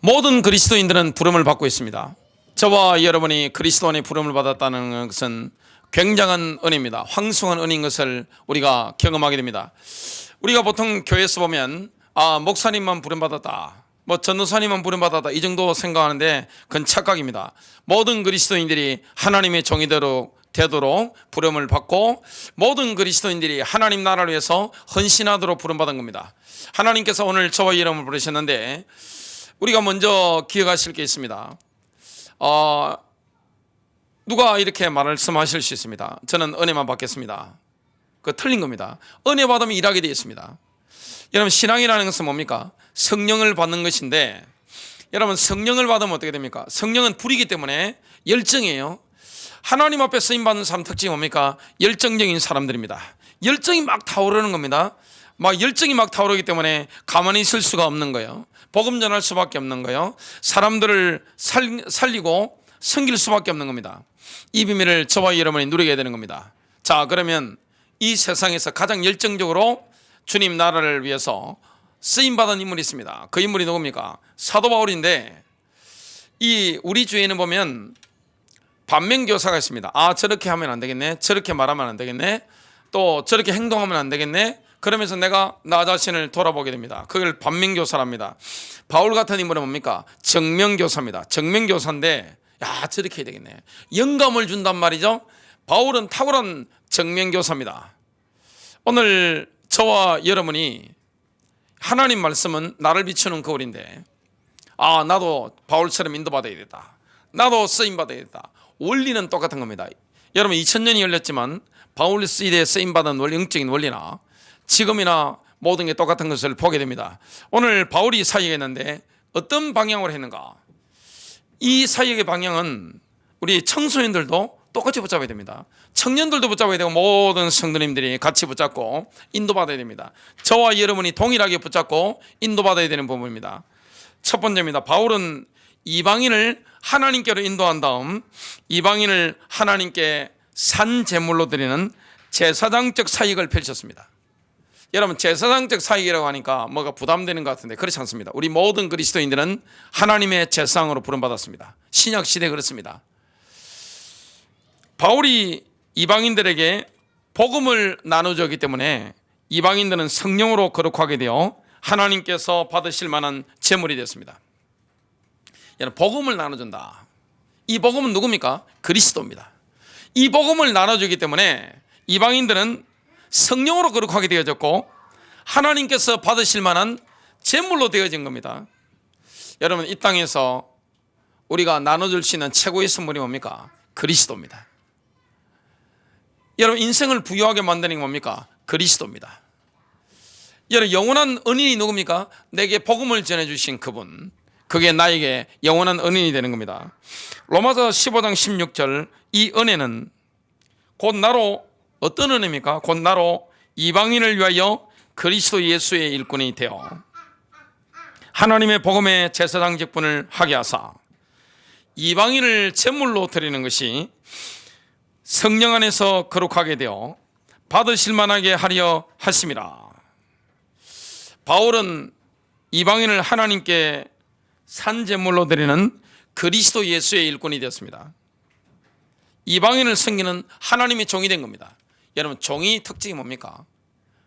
모든 그리스도인들은 부름을 받고 있습니다. 저와 여러분이 그리스도 안에 부름을 받았다는 것은 굉장한 은혜입니다. 황송한 은혜인 것을 우리가 경험하게 됩니다. 우리가 보통 교회에서 보면 목사님만 부름받았다, 전도사님만 부름받았다, 이 정도 생각하는데 그건 착각입니다. 모든 그리스도인들이 하나님의 종이대로 되도록 부름을 받고 모든 그리스도인들이 하나님 나라를 위해서 헌신하도록 부름받은 겁니다. 하나님께서 오늘 저와 여러분을 부르셨는데 우리가 먼저 기억하실 게 있습니다. 누가 이렇게 말씀하실 수 있습니다. 저는 은혜만 받겠습니다. 그거 틀린 겁니다. 은혜 받으면 일하게 되어 있습니다. 여러분, 신앙이라는 것은 뭡니까? 성령을 받는 것인데, 여러분 성령을 받으면 어떻게 됩니까? 성령은 불이기 때문에 열정이에요. 하나님 앞에 쓰임받는 사람 특징이 뭡니까? 열정적인 사람들입니다. 열정이 막 타오르는 겁니다. 열정이 막 타오르기 때문에 가만히 있을 수가 없는 거예요. 복음 전할 수밖에 없는 거예요. 사람들을 살리고 섬길 수밖에 없는 겁니다. 이 비밀을 저와 여러분이 누리게 되는 겁니다. 자, 그러면 이 세상에서 가장 열정적으로 주님 나라를 위해서 쓰임받은 인물이 있습니다. 그 인물이 누굽니까? 사도 바울인데, 이 우리 주위에는 보면 반면교사가 있습니다. 저렇게 하면 안 되겠네, 저렇게 말하면 안 되겠네, 또 저렇게 행동하면 안 되겠네, 그러면서 내가 나 자신을 돌아보게 됩니다. 그걸 반면교사랍니다. 바울 같은 인물은 뭡니까? 정면교사입니다. 정면교사인데 저렇게 해야 되겠네, 영감을 준단 말이죠. 바울은 탁월한 정면교사입니다. 오늘 저와 여러분이 하나님 말씀은 나를 비추는 거울인데, 나도 바울처럼 인도받아야 되겠다, 나도 쓰임받아야 되겠다. 원리는 똑같은 겁니다. 여러분, 2000년이 열렸지만 바울 시대에 쓰임받은 영적인 원리나 지금이나 모든 게 똑같은 것을 보게 됩니다. 오늘 바울이 사역했는데 어떤 방향으로 했는가? 이 사역의 방향은 우리 청소년들도 똑같이 붙잡아야 됩니다. 청년들도 붙잡아야 되고 모든 성도님들이 같이 붙잡고 인도받아야 됩니다. 저와 여러분이 동일하게 붙잡고 인도받아야 되는 부분입니다. 첫 번째입니다. 바울은 이방인을 하나님께로 인도한 다음 이방인을 하나님께 산 제물로 드리는 제사장적 사역을 펼쳤습니다. 여러분, 제사장적 사역이라고 하니까 뭐가 부담되는 것 같은데 그렇지 않습니다. 우리 모든 그리스도인들은 하나님의 제사장으로 부름받았습니다. 신약 시대 그렇습니다. 바울이 이방인들에게 복음을 나눠주었기 때문에 이방인들은 성령으로 거룩하게 되어 하나님께서 받으실 만한 제물이 됐습니다. 여러분, 복음을 나눠준다. 이 복음은 누굽니까? 그리스도입니다. 이 복음을 나눠주기 때문에 이방인들은 성령으로 거룩하게 되어졌고 하나님께서 받으실 만한 제물로 되어진 겁니다. 여러분, 이 땅에서 우리가 나눠줄 수 있는 최고의 선물이 뭡니까? 그리스도입니다. 여러분, 인생을 부유하게 만드는 게 뭡니까? 그리스도입니다. 여러분, 영원한 은인이 누굽니까? 내게 복음을 전해주신 그분, 그게 나에게 영원한 은인이 되는 겁니다. 로마서 15장 16절, 이 은혜는 곧 나로, 어떤 은혜입니까? 곧 나로 이방인을 위하여 그리스도 예수의 일꾼이 되어 하나님의 복음의 제사장 직분을 하게 하사 이방인을 제물로 드리는 것이 성령 안에서 거룩하게 되어 받으실 만하게 하려 하심이라. 바울은 이방인을 하나님께 산 제물로 드리는 그리스도 예수의 일꾼이 되었습니다. 이방인을 섬기는 하나님의 종이 된 겁니다. 여러분, 종이 특징이 뭡니까?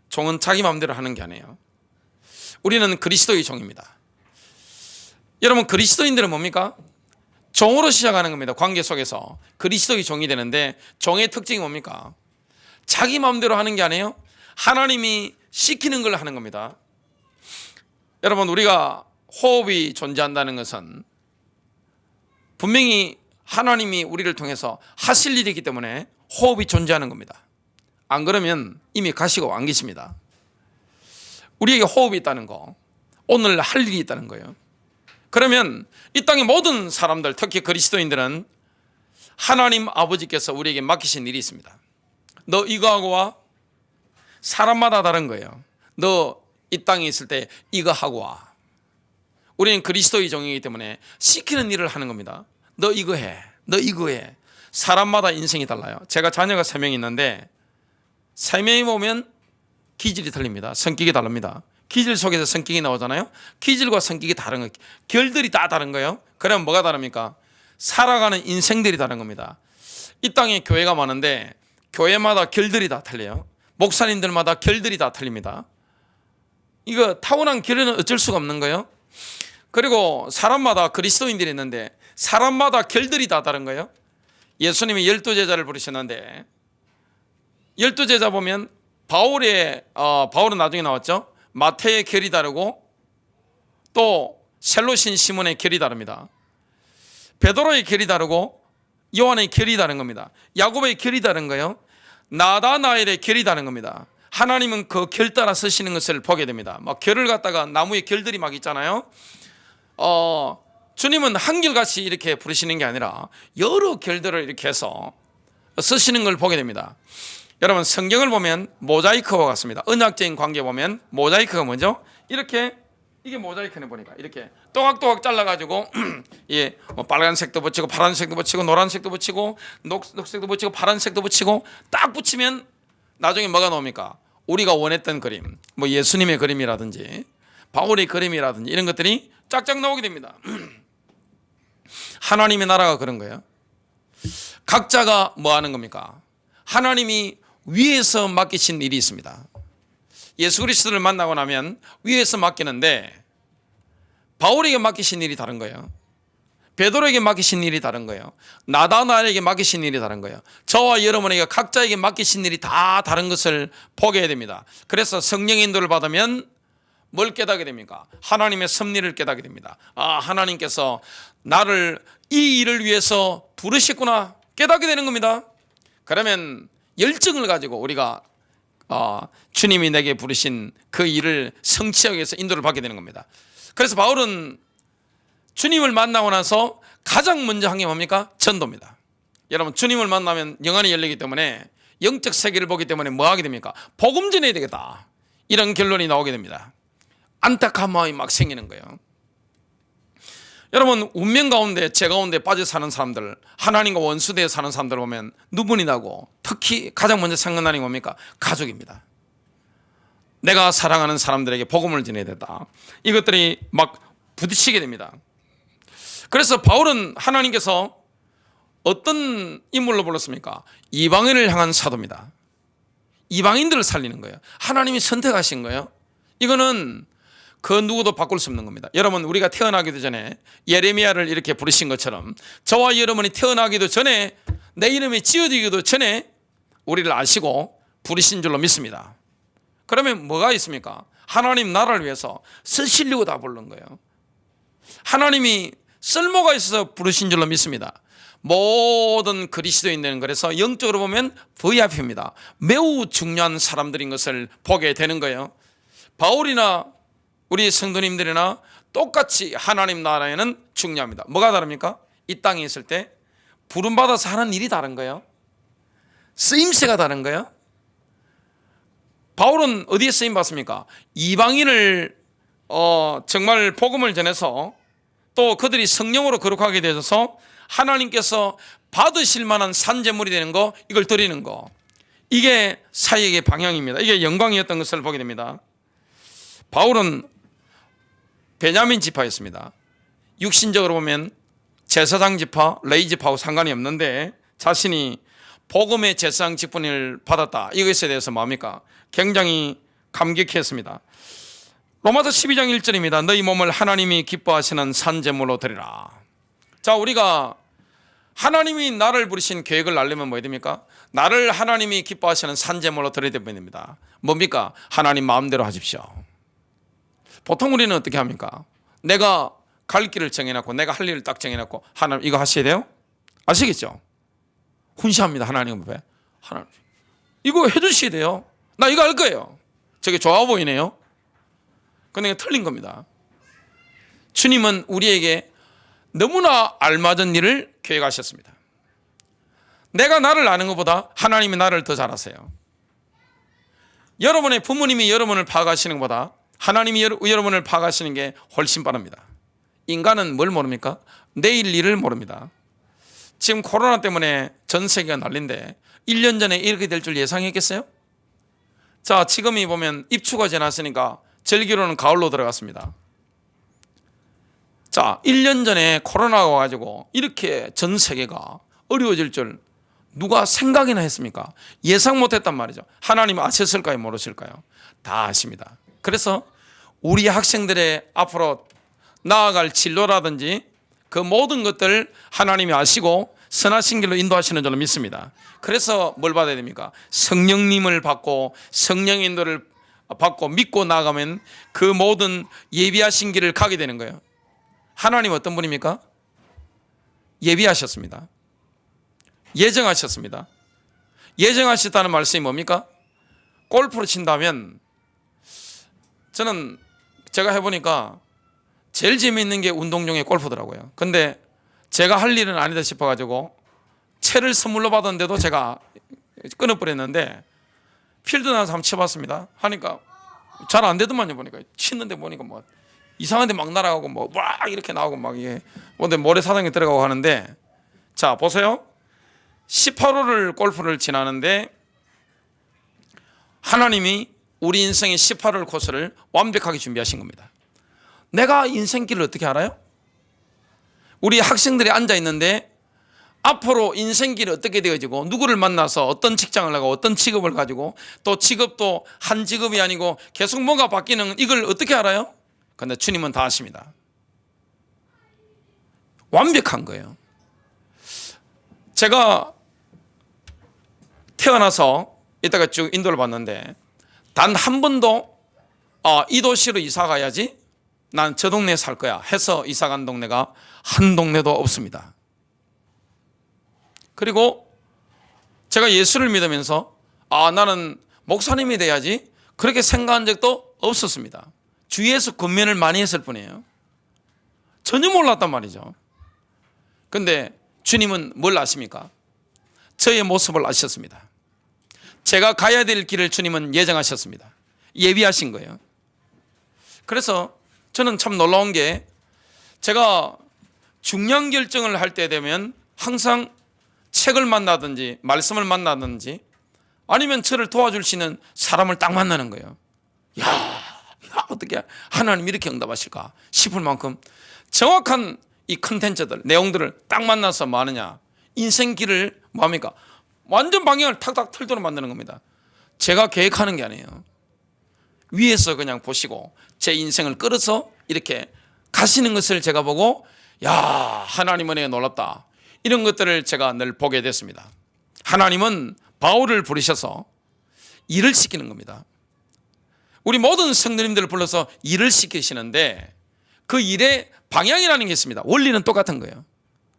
종은 자기 마음대로 하는 게 아니에요. 우리는 그리스도의 종입니다. 여러분, 그리스도인들은 뭡니까? 종으로 시작하는 겁니다. 관계 속에서 그리스도의 종이 되는데, 종의 특징이 뭡니까? 자기 마음대로 하는 게 아니에요. 하나님이 시키는 걸 하는 겁니다. 여러분, 우리가 호흡이 존재한다는 것은 분명히 하나님이 우리를 통해서 하실 일이기 때문에 호흡이 존재하는 겁니다. 안 그러면 이미 가시고 안 계십니다. 우리에게 호흡이 있다는 거, 오늘 할 일이 있다는 거예요. 그러면 이 땅의 모든 사람들, 특히 그리스도인들은 하나님 아버지께서 우리에게 맡기신 일이 있습니다. 너 이거 하고 와. 사람마다 다른 거예요. 너 이 땅에 있을 때 이거 하고 와. 우리는 그리스도의 종이기 때문에 시키는 일을 하는 겁니다. 너 이거 해, 너 이거 해. 사람마다 인생이 달라요. 제가 자녀가 3명 있는데 3명이 보면 기질이 틀립니다. 성격이 다릅니다. 기질 속에서 성격이 나오잖아요. 기질과 성격이 다른 거예요. 결들이 다 다른 거예요. 그러면 뭐가 다릅니까? 살아가는 인생들이 다른 겁니다. 이 땅에 교회가 많은데 교회마다 결들이 다 틀려요. 목사님들마다 결들이 다 틀립니다. 이거 타고난 결은 어쩔 수가 없는 거예요. 그리고 사람마다 그리스도인들이 있는데 사람마다 결들이 다 다른 거예요. 예수님이 12제자를 부르셨는데 12제자 보면 바울은 나중에 나왔죠. 마태의 결이 다르고 또 셀로신 시몬의 결이 다릅니다. 베드로의 결이 다르고 요한의 결이 다른 겁니다. 야곱의 결이 다른 거예요. 나다나엘의 결이 다른 겁니다. 하나님은 그 결 따라 쓰시는 것을 보게 됩니다. 막 결을 갖다가 나무에 결들이 막 있잖아요. 주님은 한결같이 이렇게 부르시는 게 아니라 여러 결들을 이렇게 해서 쓰시는 걸 보게 됩니다. 여러분 성경을 보면 모자이크와 같습니다. 언약적인 관계 보면 모자이크가 뭐죠? 이게 모자이크네 보니까 이렇게 또각또각 잘라가지고 예, 뭐 빨간색도 붙이고 파란색도 붙이고 노란색도 붙이고 녹색도 붙이고 파란색도 붙이고 딱 붙이면 나중에 뭐가 나옵니까? 우리가 원했던 그림, 뭐 예수님의 그림이라든지 바울의 그림이라든지 이런 것들이 짝짝 나오게 됩니다. 하나님의 나라가 그런 거예요. 각자가 뭐 하는 겁니까? 하나님이 위에서 맡기신 일이 있습니다. 예수 그리스도를 만나고 나면 위에서 맡기는데 바울에게 맡기신 일이 다른 거예요. 베드로에게 맡기신 일이 다른 거예요. 나다나엘에게 맡기신 일이 다른 거예요. 저와 여러분에게 각자에게 맡기신 일이 다 다른 것을 보게 됩니다. 그래서 성령의 인도를 받으면 뭘 깨닫게 됩니까? 하나님의 섭리를 깨닫게 됩니다. 아, 하나님께서 나를 이 일을 위해서 부르셨구나 깨닫게 되는 겁니다. 그러면 열정을 가지고 우리가 주님이 내게 부르신 그 일을 성취하기 위해서 인도를 받게 되는 겁니다. 그래서 바울은 주님을 만나고 나서 가장 먼저 한 게 뭡니까? 전도입니다. 여러분 주님을 만나면 영안이 열리기 때문에 영적 세계를 보기 때문에 뭐 하게 됩니까? 복음 전해야 되겠다. 이런 결론이 나오게 됩니다. 안타까운 마음이 막 생기는 거예요. 여러분 운명 가운데 죄 가운데 빠져 사는 사람들, 하나님과 원수되어 사는 사람들 보면 누분이 나고 특히 가장 먼저 생각나는 게 뭡니까? 가족입니다. 내가 사랑하는 사람들에게 복음을 전해야 된다. 이것들이 막 부딪히게 됩니다. 그래서 바울은 하나님께서 어떤 인물로 불렀습니까? 이방인을 향한 사도입니다. 이방인들을 살리는 거예요. 하나님이 선택하신 거예요. 이거는 그 누구도 바꿀 수 없는 겁니다. 여러분 우리가 태어나기도 전에 예레미야를 이렇게 부르신 것처럼 저와 여러분이 태어나기도 전에 내 이름이 지어지기도 전에 우리를 아시고 부르신 줄로 믿습니다. 그러면 뭐가 있습니까? 하나님 나라를 위해서 쓰시려고 다 부른 거예요. 하나님이 쓸모가 있어서 부르신 줄로 믿습니다. 모든 그리스도인들은 그래서 영적으로 보면 VIP입니다. 매우 중요한 사람들인 것을 보게 되는 거예요. 바울이나 우리 성도님들이나 똑같이 하나님 나라에는 중요합니다. 뭐가 다릅니까? 이 땅에 있을 때 부름받아서 하는 일이 다른 거예요. 쓰임새가 다른 거예요. 바울은 어디에 쓰임 받습니까? 이방인을 정말 복음을 전해서 또 그들이 성령으로 거룩하게 되어서 하나님께서 받으실 만한 산제물이 되는 거, 이걸 드리는 거, 이게 사역의 방향입니다. 이게 영광이었던 것을 보게 됩니다. 바울은 베냐민 지파였습니다. 육신적으로 보면 제사장 지파, 레위 지파하고 상관이 없는데 자신이 복음의 제사장 직분을 받았다, 이것에 대해서 뭡니까? 굉장히 감격했습니다. 로마서 12장 1절입니다. 너희 몸을 하나님이 기뻐하시는 산제물로 드리라. 자, 우리가 하나님이 나를 부르신 계획을 알려면 뭐 해야 됩니까? 나를 하나님이 기뻐하시는 산제물로 드려야 됩니다. 뭡니까? 하나님 마음대로 하십시오. 보통 우리는 어떻게 합니까? 내가 갈 길을 정해놨고 내가 할 일을 딱 정해놨고 하나님 이거 하셔야 돼요? 아시겠죠? 훈시합니다. 하나님 앞에. 하나님 이거 해주셔야 돼요. 나 이거 할 거예요. 저게 좋아 보이네요. 근데 틀린 겁니다. 주님은 우리에게 너무나 알맞은 일을 계획하셨습니다. 내가 나를 아는 것보다 하나님이 나를 더 잘 아세요. 여러분의 부모님이 여러분을 파악하시는 것보다 하나님이 여러분을 파악하시는 게 훨씬 빠릅니다. 인간은 뭘 모릅니까? 내일 일을 모릅니다. 지금 코로나 때문에 전 세계가 난린데 1년 전에 이렇게 될 줄 예상했겠어요? 자, 지금이 보면 입추가 지났으니까 절기로는 가을로 들어갔습니다. 자, 1년 전에 코로나가 와가지고 이렇게 전 세계가 어려워질 줄 누가 생각이나 했습니까? 예상 못했단 말이죠. 하나님 아셨을까요? 모르실까요? 다 아십니다. 그래서 우리 학생들의 앞으로 나아갈 진로라든지 그 모든 것들을 하나님이 아시고 선하신 길로 인도하시는 줄로 믿습니다. 그래서 뭘 받아야 됩니까? 성령님을 받고 성령 인도를 받고 믿고 나가면 그 모든 예비하신 길을 가게 되는 거예요. 하나님 어떤 분입니까? 예비하셨습니다. 예정하셨습니다. 예정하셨다는 말씀이 뭡니까? 골프를 친다면 저는 제가 해보니까 제일 재미있는 게 운동 중에 골프더라고요. 근데 제가 할 일은 아니다 싶어가지고 채를 선물로 받았는데도 제가 끊어버렸는데 필드 나서 한번 쳐봤습니다. 하니까 잘 안 되더만요. 보니까 치는데 보니까 뭐 이상한 데 막 날아가고 뭐 와 이렇게 나오고 막 이게 근데 모래사장에 들어가고 하는데 자 보세요. 18호를 골프를 지나는데 하나님이 우리 인생의 18홀 코스를 완벽하게 준비하신 겁니다. 내가 인생길을 어떻게 알아요? 우리 학생들이 앉아 있는데 앞으로 인생길이 어떻게 되어지고 누구를 만나서 어떤 직장을 나가고 어떤 직업을 가지고 또 직업도 한 직업이 아니고 계속 뭐가 바뀌는 이걸 어떻게 알아요? 근데 주님은 다 아십니다. 완벽한 거예요. 제가 태어나서 이따가 쭉 인도를 봤는데 단 한 번도 이 도시로 이사 가야지 난 저 동네에 살 거야 해서 이사 간 동네가 한 동네도 없습니다. 그리고 제가 예수를 믿으면서 나는 목사님이 돼야지 그렇게 생각한 적도 없었습니다. 주위에서 권면을 많이 했을 뿐이에요. 전혀 몰랐단 말이죠. 근데 주님은 뭘 아십니까? 저의 모습을 아셨습니다. 제가 가야 될 길을 주님은 예정하셨습니다. 예비하신 거예요. 그래서 저는 참 놀라운 게 제가 중요한 결정을 할 때 되면 항상 책을 만나든지 말씀을 만나든지 아니면 저를 도와줄 수 있는 사람을 딱 만나는 거예요. 야, 어떻게 하나님 이렇게 응답하실까 싶을 만큼 정확한 이 컨텐츠들 내용들을 딱 만나서 뭐 하느냐, 인생길을 뭡니까 완전 방향을 탁탁 틀도록 만드는 겁니다. 제가 계획하는 게 아니에요. 위에서 그냥 보시고 제 인생을 끌어서 이렇게 가시는 것을 제가 보고 야, 하나님 은혜가 놀랍다, 이런 것들을 제가 늘 보게 됐습니다. 하나님은 바울을 부르셔서 일을 시키는 겁니다. 우리 모든 성도님들을 불러서 일을 시키시는데 그 일의 방향이라는 게 있습니다. 원리는 똑같은 거예요.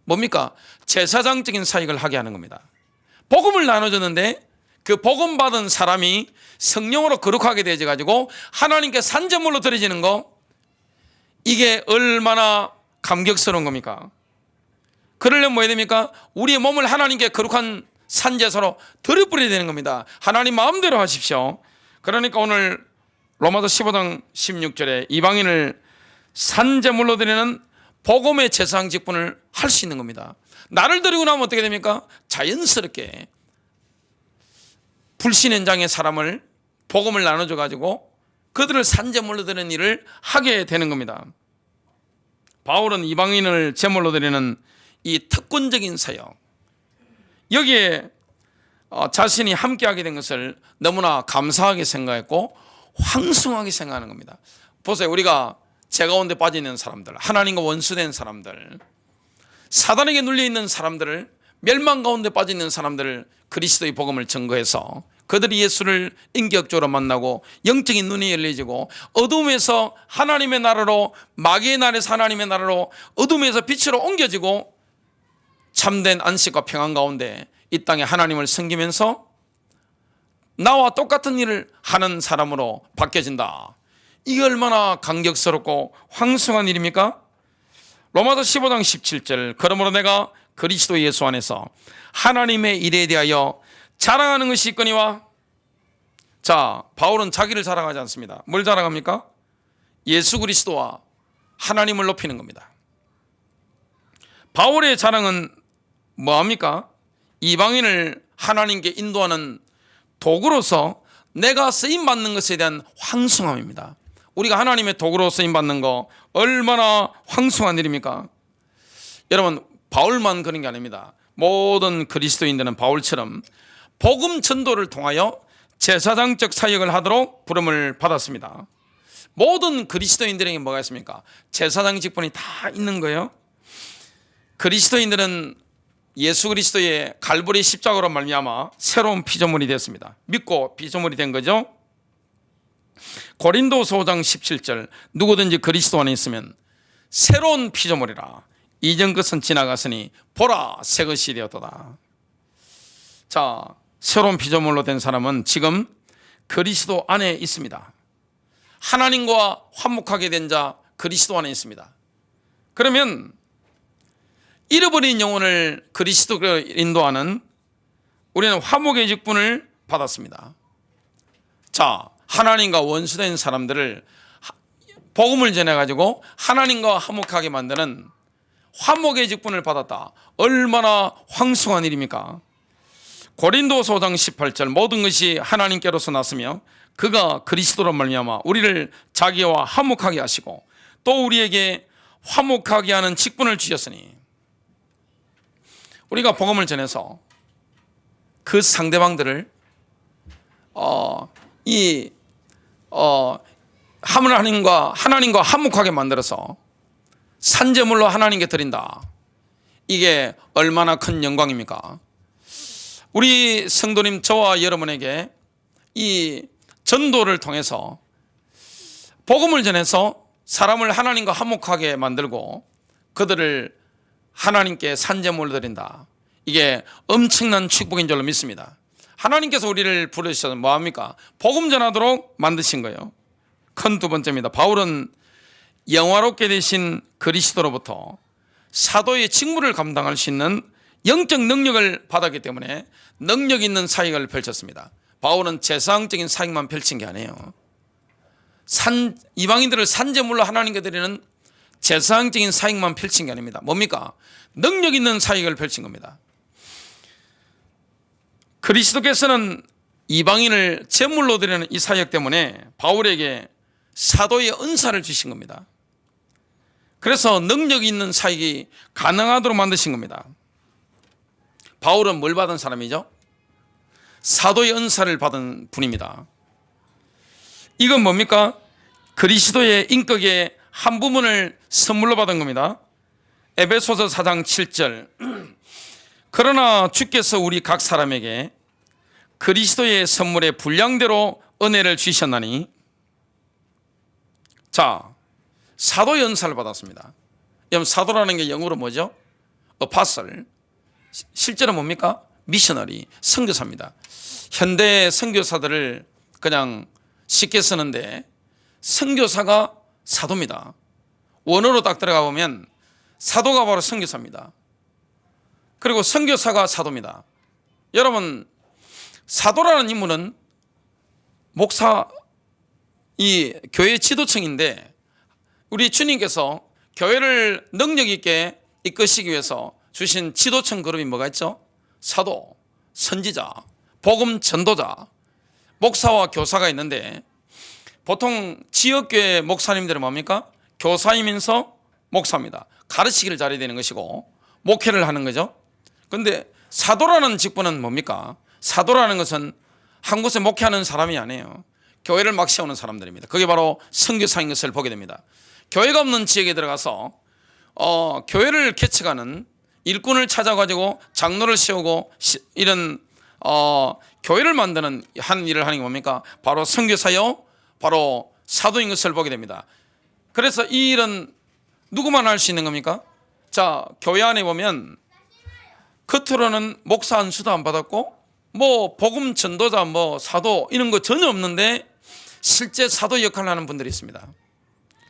뭡니까? 제사장적인 사역을 하게 하는 겁니다. 복음을 나눠줬는데 그 복음 받은 사람이 성령으로 거룩하게 되어져 가지고 하나님께 산제물로 드려지는 거, 이게 얼마나 감격스러운 겁니까? 그러려면 뭐 해야 됩니까? 우리의 몸을 하나님께 거룩한 산제사로 드려버려야 되는 겁니다. 하나님 마음대로 하십시오. 그러니까 오늘 로마서 15장 16절에 이방인을 산제물로 드리는 복음의 제사장 직분을 할 수 있는 겁니다. 나를 드리고 나면 어떻게 됩니까? 자연스럽게 불신 현장의 사람을 복음을 나눠줘 가지고 그들을 산제물로 드리는 일을 하게 되는 겁니다. 바울은 이방인을 제물로 드리는 이 특권적인 사역, 여기에 자신이 함께하게 된 것을 너무나 감사하게 생각했고 황송하게 생각하는 겁니다. 보세요. 우리가 죄 가운데 빠져있는 사람들, 하나님과 원수된 사람들, 사단에게 눌려있는 사람들을, 멸망 가운데 빠져있는 사람들을 그리스도의 복음을 증거해서 그들이 예수를 인격적으로 만나고 영적인 눈이 열려지고 어둠에서 하나님의 나라로, 마귀의 나라에서 하나님의 나라로, 어둠에서 빛으로 옮겨지고 참된 안식과 평안 가운데 이 땅에 하나님을 섬기면서 나와 똑같은 일을 하는 사람으로 바뀌어진다. 이게 얼마나 감격스럽고 황송한 일입니까? 로마서 15장 17절, 그러므로 내가 그리스도 예수 안에서 하나님의 일에 대하여 자랑하는 것이 있거니와. 자, 바울은 자기를 자랑하지 않습니다. 뭘 자랑합니까? 예수 그리스도와 하나님을 높이는 겁니다. 바울의 자랑은 뭐합니까? 이방인을 하나님께 인도하는 도구로서 내가 쓰임받는 것에 대한 황송함입니다. 우리가 하나님의 도구로 쓰임 받는 거 얼마나 황송한 일입니까? 여러분, 바울만 그런 게 아닙니다. 모든 그리스도인들은 바울처럼 복음 전도를 통하여 제사장적 사역을 하도록 부름을 받았습니다. 모든 그리스도인들에게 뭐가 있습니까? 제사장 직분이 다 있는 거예요. 그리스도인들은 예수 그리스도의 갈보리 십자가로 말미암아 새로운 피조물이 되었습니다. 믿고 피조물이 된 거죠. 고린도서 5장 17절, 누구든지 그리스도 안에 있으면 새로운 피조물이라, 이전 것은 지나갔으니 보라 새 것이 되었도다. 자, 새로운 피조물로 된 사람은 지금 그리스도 안에 있습니다. 하나님과 화목하게 된 자 그리스도 안에 있습니다. 그러면 잃어버린 영혼을 그리스도로 인도하는 우리는 화목의 직분을 받았습니다. 자, 하나님과 원수된 사람들을 복음을 전해가지고 하나님과 화목하게 만드는 화목의 직분을 받았다. 얼마나 황송한 일입니까? 고린도서 5장 18절, 모든 것이 하나님께로서 났으며 그가 그리스도로 말미암아 우리를 자기와 화목하게 하시고 또 우리에게 화목하게 하는 직분을 주셨으니, 우리가 복음을 전해서 그 상대방들을 하나님과 화목하게 만들어서 산제물로 하나님께 드린다. 이게 얼마나 큰 영광입니까? 우리 성도님, 저와 여러분에게 이 전도를 통해서 복음을 전해서 사람을 하나님과 화목하게 만들고 그들을 하나님께 산제물로 드린다. 이게 엄청난 축복인 줄로 믿습니다. 하나님께서 우리를 부르셔서 뭐합니까? 복음 전하도록 만드신 거예요. 큰 두 번째입니다. 바울은 영화롭게 되신 그리스도로부터 사도의 직무를 감당할 수 있는 영적 능력을 받았기 때문에 능력 있는 사역을 펼쳤습니다. 바울은 제사장적인 사역만 펼친 게 아니에요. 이방인들을 산제물로 하나님께 드리는 제사장적인 사역만 펼친 게 아닙니다. 뭡니까? 능력 있는 사역을 펼친 겁니다. 그리스도께서는 이방인을 제물로 드리는 이 사역 때문에 바울에게 사도의 은사를 주신 겁니다. 그래서 능력 있는 사역이 가능하도록 만드신 겁니다. 바울은 뭘 받은 사람이죠? 사도의 은사를 받은 분입니다. 이건 뭡니까? 그리스도의 인격의 한 부분을 선물로 받은 겁니다. 에베소서 4장 7절, 그러나 주께서 우리 각 사람에게 그리스도의 선물의 분량대로 은혜를 주셨나니. 자, 사도의 은사를 받았습니다. 여러분, 사도라는 게 영어로 뭐죠? 어파설. 실제로 뭡니까? 미셔너리, 선교사입니다. 현대 선교사들을 그냥 쉽게 쓰는데 선교사가 사도입니다. 원어로 딱 들어가 보면 사도가 바로 선교사입니다. 그리고 선교사가 사도입니다. 여러분, 사도라는 인물은 목사, 이 교회 지도층인데 우리 주님께서 교회를 능력 있게 이끄시기 위해서 주신 지도층 그룹이 뭐가 있죠? 사도, 선지자, 복음 전도자, 목사와 교사가 있는데 보통 지역교회 목사님들은 뭡니까? 교사이면서 목사입니다. 가르치기를 잘해야 되는 것이고 목회를 하는 거죠. 그런데 사도라는 직분은 뭡니까? 사도라는 것은 한 곳에 목회하는 사람이 아니에요. 교회를 막 세우는 사람들입니다. 그게 바로 선교사인 것을 보게 됩니다. 교회가 없는 지역에 들어가서 교회를 개척하는 일꾼을 찾아가지고 장로를 세우고 이런 교회를 만드는 한 일을 하는 게 뭡니까? 바로 선교사요, 바로 사도인 것을 보게 됩니다. 그래서 이 일은 누구만 할 수 있는 겁니까? 자, 교회 안에 보면 겉으로는 목사 안수도 안 받았고 뭐 복음 전도자, 뭐 사도 이런 거 전혀 없는데 실제 사도 역할을 하는 분들이 있습니다.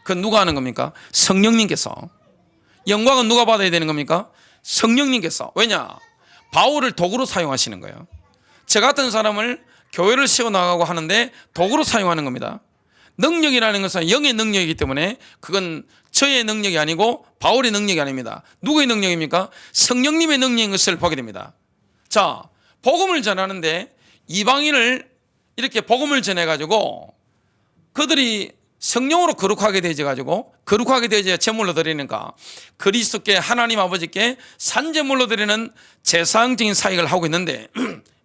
그건 누가 하는 겁니까? 성령님께서. 영광은 누가 받아야 되는 겁니까? 성령님께서. 왜냐? 바울을 도구로 사용하시는 거예요. 저 같은 사람을 교회를 세워나가고 하는데 도구로 사용하는 겁니다. 능력이라는 것은 영의 능력이기 때문에 그건 저의 능력이 아니고 바울의 능력이 아닙니다. 누구의 능력입니까? 성령님의 능력인 것을 보게 됩니다. 자, 복음을 전하는데 이방인을 이렇게 복음을 전해가지고 그들이 성령으로 거룩하게 되어져 가지고 거룩하게 되어져 제물로 드리니까 그리스도께 하나님 아버지께 산제물로 드리는 제사장적인 사역을 하고 있는데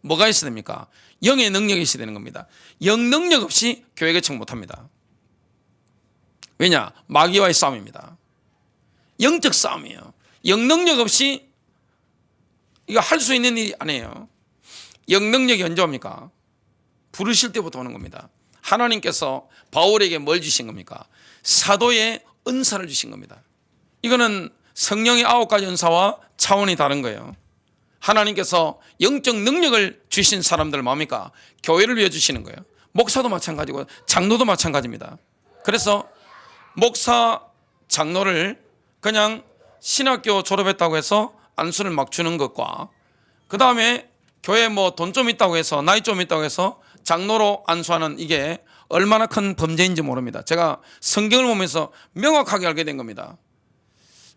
뭐가 있어야 됩니까? 영의 능력이 있어야 되는 겁니다. 영 능력 없이 교회 개척 못합니다. 왜냐? 마귀와의 싸움입니다. 영적 싸움이에요. 영 능력 없이 이거 할 수 있는 일이 아니에요. 영 능력이 언제 옵니까? 부르실 때부터 오는 겁니다. 하나님께서 바울에게 뭘 주신 겁니까? 사도의 은사를 주신 겁니다. 이거는 성령의 9가지 은사와 차원이 다른 거예요. 하나님께서 영적 능력을 주신 사람들 뭡니까? 교회를 위해 주시는 거예요. 목사도 마찬가지고 장로도 마찬가지입니다. 그래서 목사, 장로를 그냥 신학교 졸업했다고 해서 안수를 막 주는 것과 그 다음에 교회 뭐 돈 좀 있다고 해서 나이 좀 있다고 해서 장로로 안수하는 이게 얼마나 큰 범죄인지 모릅니다. 제가 성경을 보면서 명확하게 알게 된 겁니다.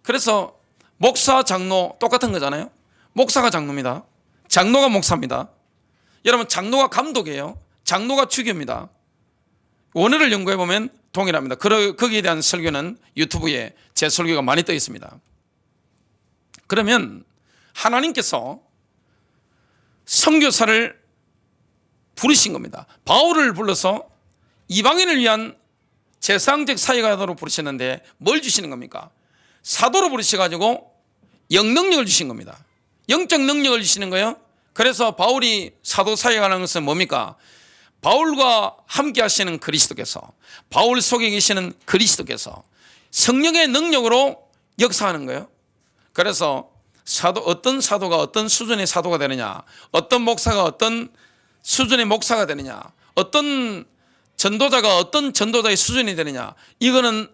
그래서 목사, 장로 똑같은 거잖아요. 목사가 장로입니다. 장로가 목사입니다. 여러분 장로가 감독이에요. 장로가 주교입니다. 원어를 연구해 보면 동일합니다. 거기에 대한 설교는 유튜브에 제 설교가 많이 떠 있습니다. 그러면 하나님께서 선교사를 부르신 겁니다. 바울을 불러서 이방인을 위한 제사장적 사역자로 부르셨는데 뭘 주시는 겁니까? 사도로 부르셔가지고 영능력을 주신 겁니다. 영적 능력을 주시는 거예요. 그래서 바울이 사도 사역하는 것은 뭡니까? 바울과 함께 하시는 그리스도께서, 바울 속에 계시는 그리스도께서 성령의 능력으로 역사하는 거예요. 그래서 어떤 사도가 어떤 수준의 사도가 되느냐, 어떤 목사가 어떤 수준의 목사가 되느냐, 어떤 전도자가 어떤 전도자의 수준이 되느냐, 이거는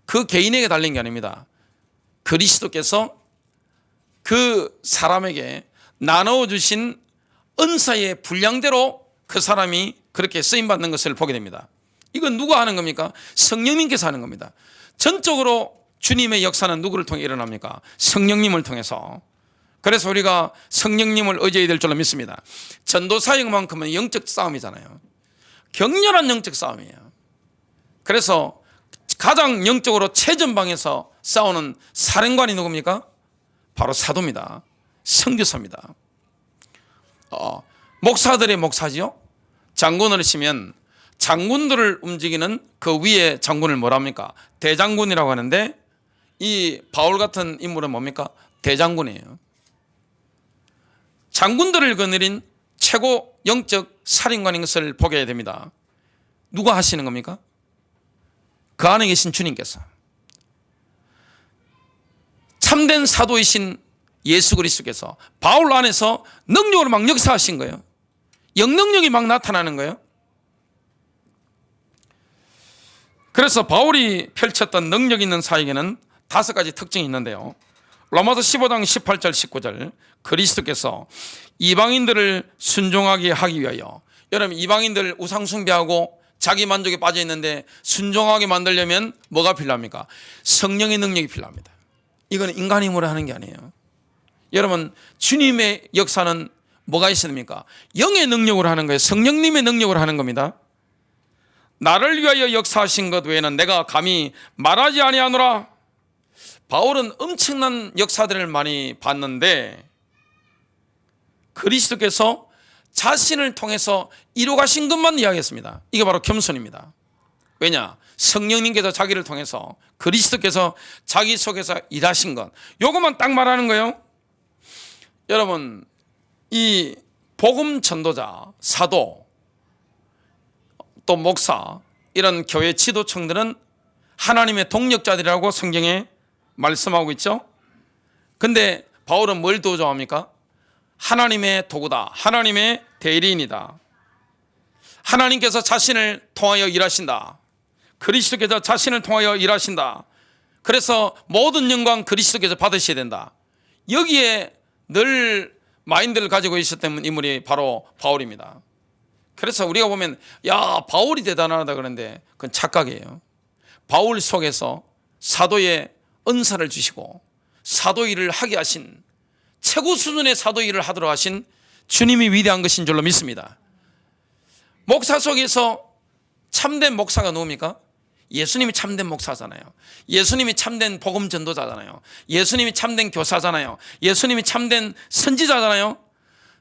그 개인에게 달린 게 아닙니다. 그리스도께서 그 사람에게 나누어 주신 은사의 분량대로 그 사람이 그렇게 쓰임받는 것을 보게 됩니다. 이건 누가 하는 겁니까? 성령님께서 하는 겁니다. 전적으로 주님의 역사는 누구를 통해 일어납니까? 성령님을 통해서. 그래서 우리가 성령님을 의지해야 될 줄로 믿습니다. 전도 사역만큼은 영적 싸움이잖아요. 격렬한 영적 싸움이에요. 그래서 가장 영적으로 최전방에서 싸우는 사령관이 누굽니까? 바로 사도입니다. 선교사입니다. 목사들의 목사지요. 장군을 치면 장군들을 움직이는 그 위에 장군을 뭐라 합니까? 대장군이라고 하는데 이 바울 같은 인물은 뭡니까? 대장군이에요. 장군들을 거느린 최고 영적 살인관인 것을 보게 됩니다. 누가 하시는 겁니까? 그 안에 계신 주님께서. 참된 사도이신 예수 그리스도께서 바울 안에서 능력으로 막 역사하신 거예요. 영능력이 막 나타나는 거예요. 그래서 바울이 펼쳤던 능력 있는 사역에는 5가지 특징이 있는데요. 로마서 15장 18절 19절 그리스도께서 이방인들을 순종하게 하기 위하여, 여러분 이방인들 우상 숭배하고 자기 만족에 빠져 있는데 순종하게 만들려면 뭐가 필요합니까? 성령의 능력이 필요합니다. 이건 인간의 힘으로 하는 게 아니에요. 여러분 주님의 역사는 뭐가 있어야 됩니까? 영의 능력으로 하는 거예요. 성령님의 능력으로 하는 겁니다. 나를 위하여 역사하신 것 외에는 내가 감히 말하지 아니하노라. 바울은 엄청난 역사들을 많이 봤는데 그리스도께서 자신을 통해서 이루가신 것만 이야기했습니다. 이게 바로 겸손입니다. 왜냐? 성령님께서 자기를 통해서, 그리스도께서 자기 속에서 일하신 것, 이것만 딱 말하는 거예요. 여러분 이 복음 전도자, 사도, 또 목사, 이런 교회 지도층들은 하나님의 동력자들이라고 성경에 말씀하고 있죠. 근데 바울은 뭘 더 좋아합니까? 하나님의 도구다, 하나님의 대리인이다, 하나님께서 자신을 통하여 일하신다, 그리스도께서 자신을 통하여 일하신다, 그래서 모든 영광 그리스도께서 받으셔야 된다. 여기에 늘 마인드를 가지고 있었던 인물이 바로 바울입니다. 그래서 우리가 보면 야 바울이 대단하다 그러는데 그건 착각이에요. 바울 속에서 사도의 은사를 주시고 사도 일을 하게 하신, 최고 수준의 사도 일을 하도록 하신 주님이 위대한 것인 줄로 믿습니다. 목사 속에서 참된 목사가 누굽니까? 예수님이 참된 목사잖아요. 예수님이 참된 복음 전도자잖아요. 예수님이 참된 교사잖아요. 예수님이 참된 선지자잖아요.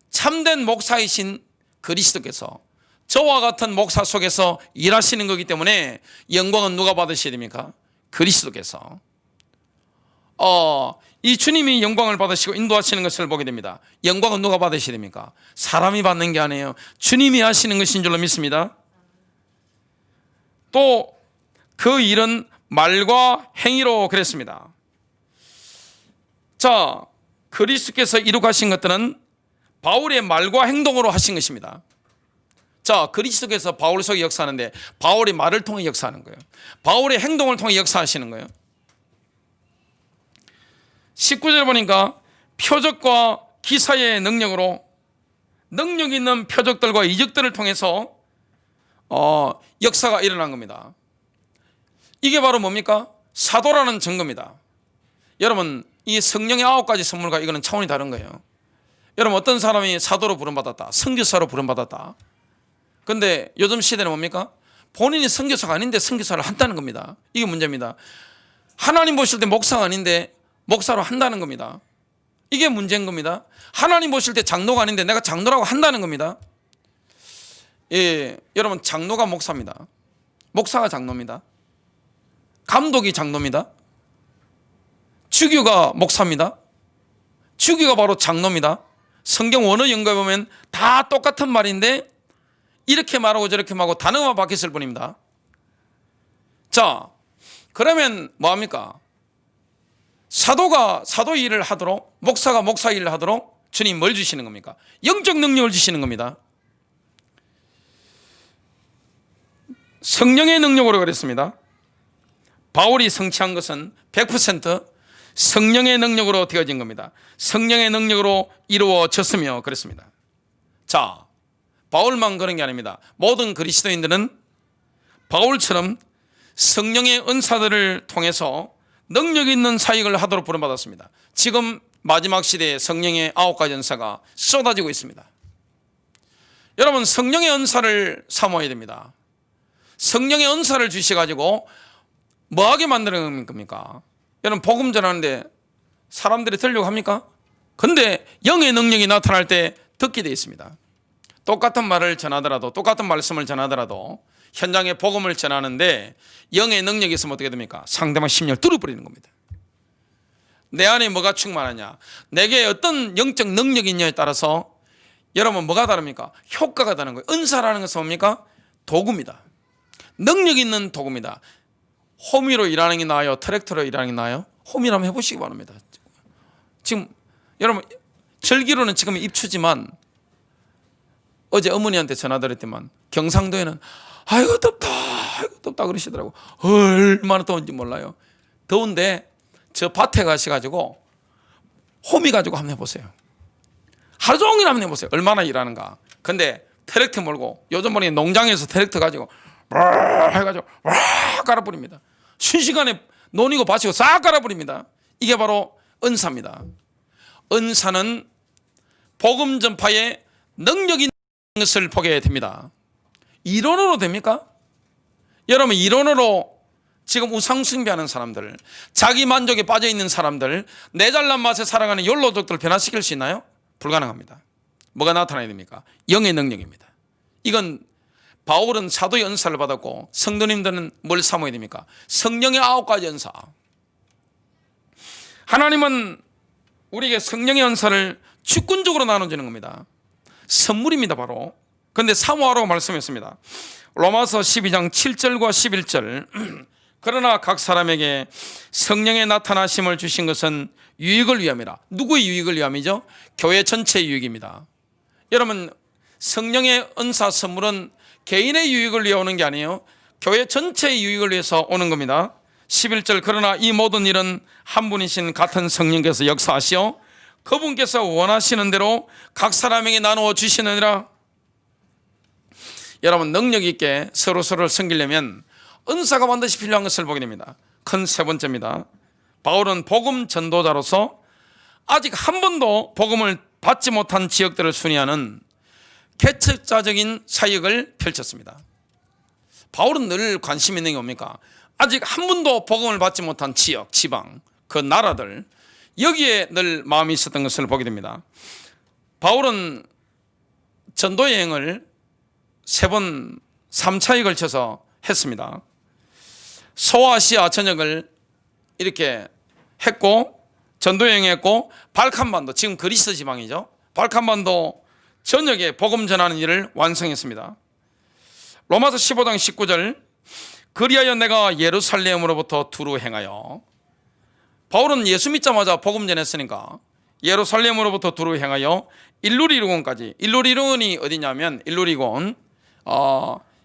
참된 목사이신 그리스도께서 저와 같은 목사 속에서 일하시는 거기 때문에 영광은 누가 받으셔야 됩니까? 그리스도께서. 이 주님이 영광을 받으시고 인도하시는 것을 보게 됩니다. 영광은 누가 받으셔야 됩니까? 사람이 받는 게 아니에요. 주님이 하시는 것인 줄로 믿습니다. 또 그 일은 말과 행위로 그랬습니다. 자, 그리스도께서 이룩하신 것들은 바울의 말과 행동으로 하신 것입니다. 자, 그리스도께서 바울 속에 역사하는데 바울의 말을 통해 역사하는 거예요. 바울의 행동을 통해 역사하시는 거예요. 19절 보니까 표적과 기사의 능력으로 능력 있는 표적들과 이적들을 통해서 역사가 일어난 겁니다. 이게 바로 뭡니까? 사도라는 증거입니다. 여러분, 이 성령의 9가지 선물과 이거는 차원이 다른 거예요. 여러분, 어떤 사람이 사도로 부름받았다, 선교사로 부름받았다. 근데 요즘 시대는 뭡니까? 본인이 선교사가 아닌데 선교사를 한다는 겁니다. 이게 문제입니다. 하나님 보실 때 목사가 아닌데 목사로 한다는 겁니다. 이게 문제인 겁니다. 하나님 보실 때 장로가 아닌데 내가 장로라고 한다는 겁니다. 예, 여러분, 장로가 목사입니다. 목사가 장로입니다. 감독이 장로입니다. 주교가 목사입니다. 주교가 바로 장로입니다. 성경 원어 연구해 보면 다 똑같은 말인데 이렇게 말하고 저렇게 말하고 단어만 바뀌었을 뿐입니다. 자, 그러면 뭐합니까? 사도가 사도 일을 하도록, 목사가 목사 일을 하도록 주님 뭘 주시는 겁니까? 영적 능력을 주시는 겁니다. 성령의 능력으로 그랬습니다. 바울이 성취한 것은 100% 성령의 능력으로 되어진 겁니다. 성령의 능력으로 이루어졌으며 그랬습니다. 자, 바울만 그런 게 아닙니다. 모든 그리스도인들은 바울처럼 성령의 은사들을 통해서 능력 있는 사역을 하도록 부름받았습니다. 지금 마지막 시대에 성령의 9가지 은사가 쏟아지고 있습니다. 여러분, 성령의 은사를 사모해야 됩니다. 성령의 은사를 주셔가지고 뭐하게 만드는 겁니까? 여러분, 복음 전하는데 사람들이 들려고 합니까? 근데 영의 능력이 나타날 때 듣게 되어 있습니다. 똑같은 말을 전하더라도, 똑같은 말씀을 전하더라도 현장에 복음을 전하는데 영의 능력이 있으면 어떻게 됩니까? 상대방 심령을 뚫어버리는 겁니다. 내 안에 뭐가 충만하냐, 내게 어떤 영적 능력이 있냐에 따라서 여러분 뭐가 다릅니까? 효과가 다른 거예요. 은사라는 것은 뭡니까? 도구입니다. 능력 있는 도구입니다. 호미로 일하는 게 나아요? 트랙터로 일하는 게 나아요? 호미로 한번 해보시기 바랍니다. 지금 여러분, 절기로는 지금 입추지만 어제 어머니한테 전화드렸더만 경상도에는 아이고 덥다 그러시더라고. 얼마나 더운지 몰라요. 더운데 저 밭에 가셔가지고 호미 가지고 한번 해보세요. 하루 종일 한번 해보세요. 얼마나 일하는가. 근데 트랙터 몰고, 요즘 보니 농장에서 트랙터 가지고 해가지고 깔아버립니다. 순식간에 논이고 밭이고 싹 깔아버립니다. 이게 바로 은사입니다. 은사는 복음 전파에 능력 있는 것을 보게 됩니다. 이론으로 됩니까? 여러분, 이론으로 지금 우상숭배하는 사람들, 자기 만족에 빠져있는 사람들, 내 잘난 맛에 살아가는 욜로족들을 변화시킬 수 있나요? 불가능합니다. 뭐가 나타나야 됩니까? 영의 능력입니다. 이건 바울은 사도의 은사를 받았고 성도님들은 뭘 사모해야 됩니까? 성령의 9가지 은사. 하나님은 우리에게 성령의 은사를 주권적으로 나눠주는 겁니다. 선물입니다, 바로. 그런데 사모하라고 말씀했습니다. 로마서 12장 7절과 11절. 그러나 각 사람에게 성령의 나타나심을 주신 것은 유익을 위함이라. 누구의 유익을 위함이죠? 교회 전체의 유익입니다. 여러분, 성령의 은사 선물은 개인의 유익을 위해 오는 게 아니에요. 교회 전체의 유익을 위해서 오는 겁니다. 11절, 그러나 이 모든 일은 한 분이신 같은 성령께서 역사하시어 그분께서 원하시는 대로 각 사람에게 나누어 주시느니라. 여러분, 능력 있게 서로서로를 섬기려면 은사가 반드시 필요한 것을 보게 됩니다. 큰 세 번째입니다. 바울은 복음 전도자로서 아직 한 번도 복음을 받지 못한 지역들을 순회하는 개척자적인 사역을 펼쳤습니다. 바울은 늘 관심 있는 게 뭡니까? 아직 한 번도 복음을 받지 못한 지역, 지방, 그 나라들, 여기에 늘 마음이 있었던 것을 보게 됩니다. 바울은 전도 여행을 3번 3차에 걸쳐서 했습니다. 소아시아 전역을 이렇게 했고, 전도 여행했고, 발칸반도, 지금 그리스 지방이죠, 발칸반도 전역에 복음 전하는 일을 완성했습니다. 로마서 15장 19절, 그리하여 내가 예루살렘으로부터 두루 행하여, 바울은 예수 믿자마자 복음 전했으니까 예루살렘으로부터 두루 행하여 일루리곤까지. 일루리곤이 어디냐면, 일루리곤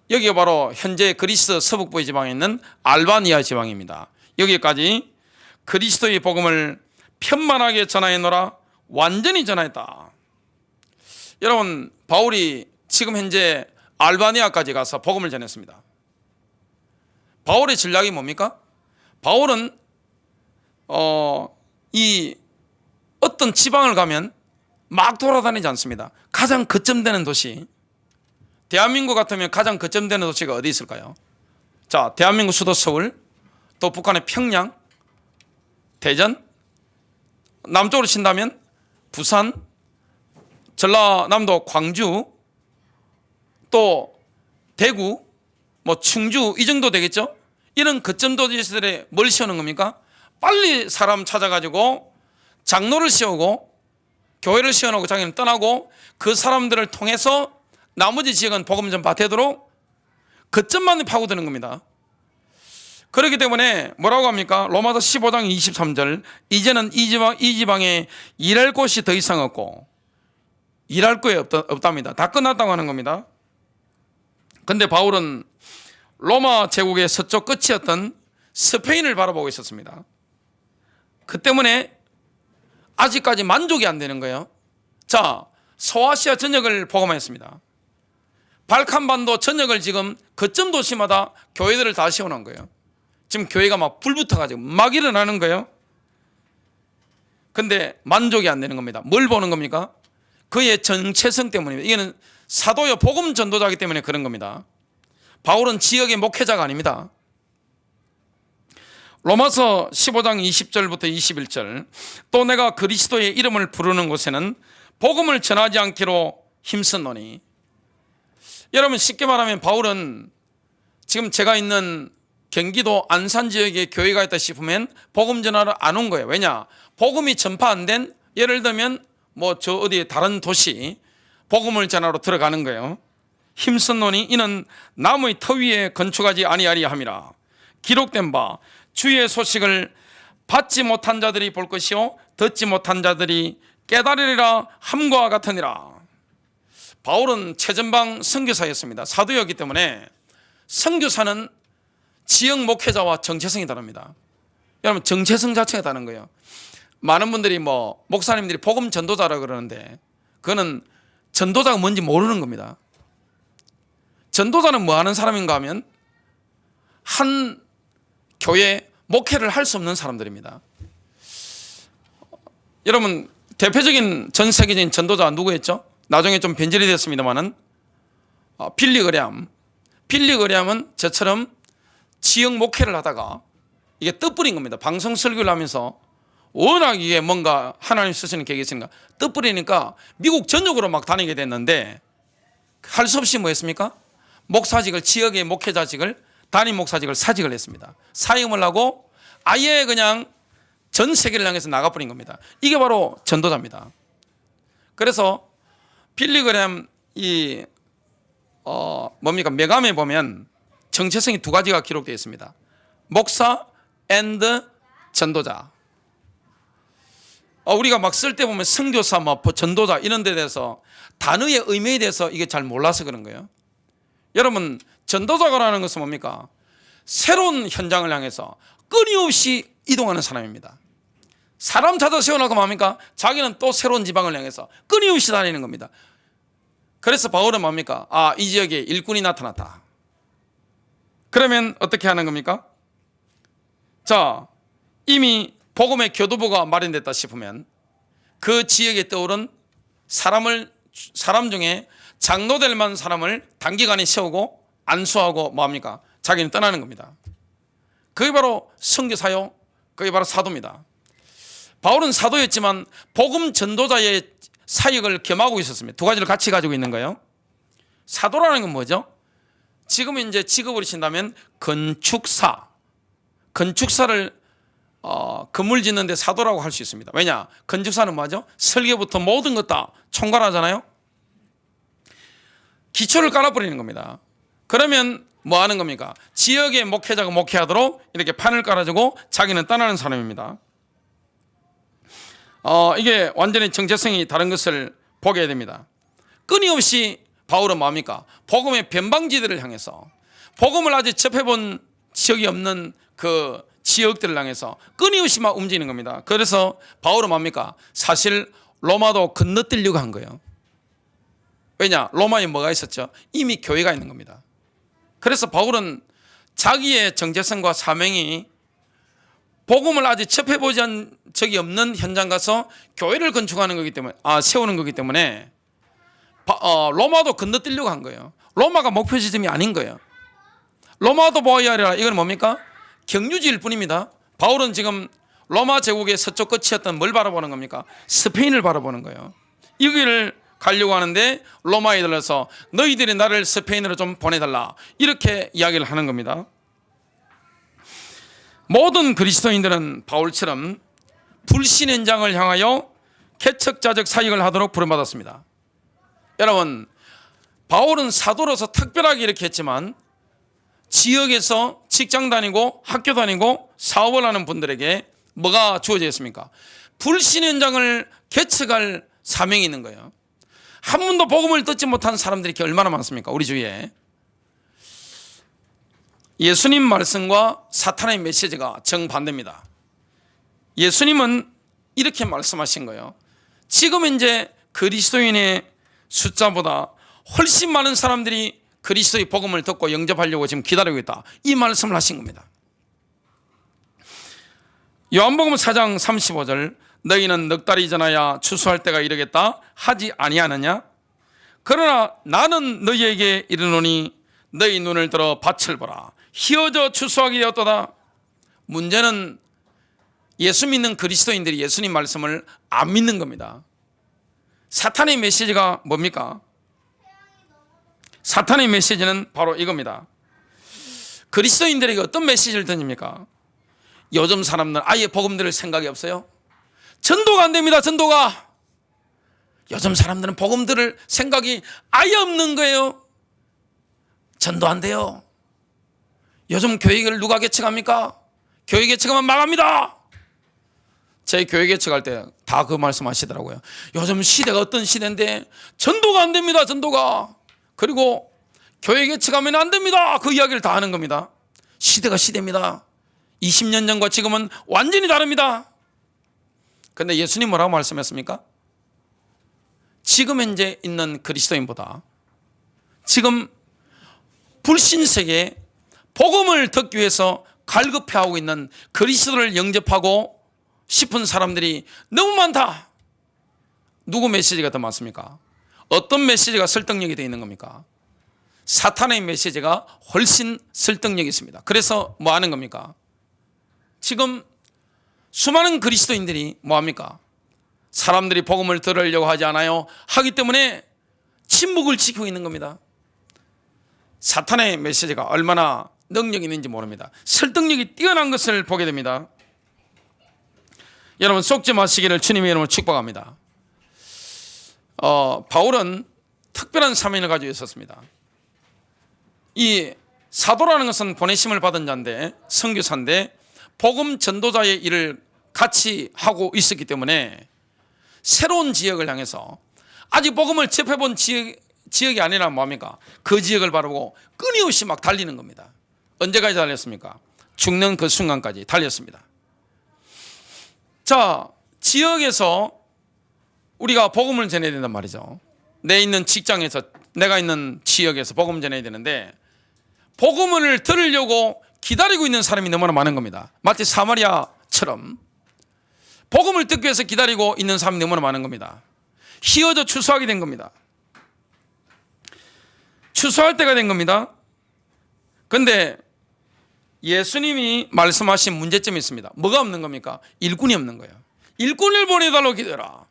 여기가 바로 현재 그리스 서북부 지방에 있는 알바니아 지방입니다. 여기까지 그리스도의 복음을 편만하게 전하였노라. 완전히 전하였다. 여러분, 바울이 지금 현재 알바니아까지 가서 복음을 전했습니다. 바울의 전략이 뭡니까? 바울은 이 어떤 지방을 가면 막 돌아다니지 않습니다. 가장 거점되는 도시, 대한민국 같으면 가장 거점되는 도시가 어디 있을까요? 자, 대한민국 수도 서울, 또 북한의 평양, 대전, 남쪽으로 친다면 부산, 전라남도 광주, 또 대구, 뭐 충주, 이 정도 되겠죠? 이런 거점 도시들에 뭘 씌우는 겁니까? 빨리 사람 찾아가지고 장로를 씌우고 교회를 씌워놓고 자기는 떠나고, 그 사람들을 통해서 나머지 지역은 복음 전파되도록 거점만 파고드는 겁니다. 그렇기 때문에 뭐라고 합니까? 로마서 15장 23절, 이제는 이 지방에 일할 곳이 더 이상 없고, 일할 곳이 없답니다. 다 끝났다고 하는 겁니다. 근데 바울은 로마 제국의 서쪽 끝이었던 스페인을 바라보고 있었습니다. 그 때문에 아직까지 만족이 안 되는 거예요. 자, 소아시아 전역을 복음했습니다. 발칸반도 전역을 지금 거점 도시마다 교회들을 다 세워놓은 거예요. 지금 교회가 막 불붙어가지고 막 일어나는 거예요. 근데 만족이 안 되는 겁니다. 뭘 보는 겁니까? 그의 정체성 때문입니다. 이게는 사도요 복음 전도자이기 때문에 그런 겁니다. 바울은 지역의 목회자가 아닙니다. 로마서 15장 20절부터 21절, 또 내가 그리스도의 이름을 부르는 곳에는 복음을 전하지 않기로 힘쓰노니. 여러분, 쉽게 말하면 바울은 지금 제가 있는 경기도 안산 지역에 교회가 있다 싶으면 복음 전하러 안 온 거예요. 왜냐? 복음이 전파 안 된, 예를 들면 뭐 저 어디 다른 도시 복음을 전하러 들어가는 거예요. 힘쓰노니 이는 나무의 터 위에 건축하지 아니하리 함이라. 기록된 바 주의 소식을 받지 못한 자들이 볼 것이요 듣지 못한 자들이 깨달으리라 함과 같으니라. 바울은 최전방 선교사였습니다. 사도였기 때문에 선교사는 지역 목회자와 정체성이 다릅니다. 여러분, 정체성 자체가 다른 거예요. 많은 분들이 뭐 목사님들이 복음 전도자라 그러는데 그거는 전도자가 뭔지 모르는 겁니다. 전도자는 뭐 하는 사람인가 하면 한 교회 목회를 할 수 없는 사람들입니다. 여러분, 대표적인 전 세계적인 전도자가 누구였죠? 나중에 좀 변질이 됐습니다만은 빌리그레암. 빌리그레암은 저처럼 지역 목회를 하다가 이게 뜻부린 겁니다. 방송 설교를 하면서 워낙 이게 뭔가 하나님 쓰시는 계획이 있으니까 뜻부리니까 미국 전역으로 막 다니게 됐는데 할 수 없이 뭐 했습니까? 목사직을, 지역의 목회자직을, 담임 목사직을 사직을 했습니다. 사임을 하고 아예 그냥 전 세계를 향해서 나가버린 겁니다. 이게 바로 전도자입니다. 그래서 빌리그램 메감에 보면 정체성이 두 가지가 기록되어 있습니다. 목사 앤드 전도자. 우리가 막 쓸 때 보면 선교사, 전도자 이런 데 대해서 단어의 의미에 대해서 이게 잘 몰라서 그런 거예요. 여러분, 전도자라는 것은 뭡니까? 새로운 현장을 향해서 끊임없이 이동하는 사람입니다. 사람 찾아 세워놓고 뭡니까? 자기는 또 새로운 지방을 향해서 끊임없이 다니는 겁니다. 그래서 바울은 뭡니까? 이 지역에 일꾼이 나타났다. 그러면 어떻게 하는 겁니까? 자, 이미 복음의 교두보가 마련됐다 싶으면 그 지역에 떠오른 사람 중에 장로될 만한 사람을 단기간에 세우고 안수하고 뭐합니까? 자기는 떠나는 겁니다. 그게 바로 선교사요, 그게 바로 사도입니다. 바울은 사도였지만 복음 전도자의 사역을 겸하고 있었습니다. 두 가지를 같이 가지고 있는 거예요. 사도라는 건 뭐죠? 지금 이제 직업으로 친다면 건축사를 건물 짓는데 사도라고 할 수 있습니다. 왜냐? 건축사는 뭐죠? 설계부터 모든 것 다 총괄하잖아요. 기초를 깔아버리는 겁니다. 그러면 뭐 하는 겁니까? 지역의 목회자가 목회하도록 이렇게 판을 깔아주고 자기는 떠나는 사람입니다. 이게 완전히 정체성이 다른 것을 보게 됩니다. 끊임없이 바울은 뭐합니까? 복음의 변방지들을 향해서, 복음을 아직 접해본 지역이 없는 그 지역들을 향해서 끊임없이 막 움직이는 겁니다. 그래서 바울은 뭡니까? 사실 로마도 건너뛰려고 한 거예요. 왜냐? 로마에 뭐가 있었죠? 이미 교회가 있는 겁니다. 그래서 바울은 자기의 정체성과 사명이 복음을 아직 접해보지 않은 적이 없는 현장 가서 교회를 건축하는 거기 때문에, 세우는 거기 때문에 로마도 건너뛰려고 한 거예요. 로마가 목표 지점이 아닌 거예요. 로마도 보아야 하리라. 이건 뭡니까? 경유지일 뿐입니다. 바울은 지금 로마 제국의 서쪽 끝이었던 뭘 바라보는 겁니까? 스페인을 바라보는 거예요. 여기를 가려고 하는데 로마에 들러서 너희들이 나를 스페인으로 좀 보내달라, 이렇게 이야기를 하는 겁니다. 모든 그리스도인들은 바울처럼 불신 현장을 향하여 개척자적 사역을 하도록 부름받았습니다. 여러분, 바울은 사도로서 특별하게 이렇게 했지만 지역에서 직장 다니고 학교 다니고 사업을 하는 분들에게 뭐가 주어져 있습니까? 불신 현장을 개척할 사명이 있는 거예요. 한 번도 복음을 듣지 못한 사람들이 이렇게 얼마나 많습니까? 우리 주위에. 예수님 말씀과 사탄의 메시지가 정반대입니다. 예수님은 이렇게 말씀하신 거예요. 지금 이제 그리스도인의 숫자보다 훨씬 많은 사람들이 그리스도의 복음을 듣고 영접하려고 지금 기다리고 있다, 이 말씀을 하신 겁니다. 요한복음 4장 35절, 너희는 넉 달이 지나야 추수할 때가 이르겠다 하지 아니하느냐? 그러나 나는 너희에게 이르노니 너희 눈을 들어 밭을 보라, 희어져 추수하게 되었도다. 문제는 예수 믿는 그리스도인들이 예수님 말씀을 안 믿는 겁니다. 사탄의 메시지가 뭡니까? 사탄의 메시지는 바로 이겁니다. 그리스도인들에게 어떤 메시지를 던집니까? 요즘 사람들 아예 복음 들을 생각이 없어요. 전도가 안 됩니다. 전도가. 요즘 사람들은 복음 들을 생각이 아예 없는 거예요. 전도 안 돼요. 요즘 교회를 누가 개척합니까? 교회 개척하면 망합니다. 제 교회 개척할 때 다 그 말씀 하시더라고요. 요즘 시대가 어떤 시대인데 전도가 안 됩니다. 전도가. 그리고 교회 개척하면 안 됩니다. 그 이야기를 다 하는 겁니다. 시대가 시대입니다. 20년 전과 지금은 완전히 다릅니다. 그런데 예수님 뭐라고 말씀했습니까? 지금 현재 있는 그리스도인보다 지금 불신세계에 복음을 듣기 위해서 갈급해하고 있는 그리스도를 영접하고 싶은 사람들이 너무 많다. 누구 메시지가 더 많습니까? 어떤 메시지가 설득력이 되어 있는 겁니까? 사탄의 메시지가 훨씬 설득력이 있습니다. 그래서 뭐 하는 겁니까? 지금 수많은 그리스도인들이 뭐 합니까? 사람들이 복음을 들으려고 하지 않아요. 하기 때문에 침묵을 지키고 있는 겁니다. 사탄의 메시지가 얼마나 능력이 있는지 모릅니다. 설득력이 뛰어난 것을 보게 됩니다. 여러분, 속지 마시기를 주님의 이름으로 축복합니다. 바울은 특별한 사명을 가지고 있었습니다. 이 사도라는 것은 보내심을 받은 자인데, 선교사인데 복음 전도자의 일을 같이 하고 있었기 때문에 새로운 지역을 향해서, 아직 복음을 접해본 지역이 아니라 뭐합니까? 그 지역을 바라보고 끊임없이 막 달리는 겁니다. 언제까지 달렸습니까? 죽는 그 순간까지 달렸습니다. 자, 지역에서 우리가 복음을 전해야 된단 말이죠. 내 있는 직장에서, 내가 있는 지역에서 복음 전해야 되는데 복음을 들으려고 기다리고 있는 사람이 너무나 많은 겁니다. 마치 사마리아처럼 복음을 듣기 위해서 기다리고 있는 사람이 너무나 많은 겁니다. 희어져 추수하게 된 겁니다. 추수할 때가 된 겁니다. 근데 예수님이 말씀하신 문제점이 있습니다. 뭐가 없는 겁니까? 일꾼이 없는 거예요. 일꾼을 보내달라고 기도해라.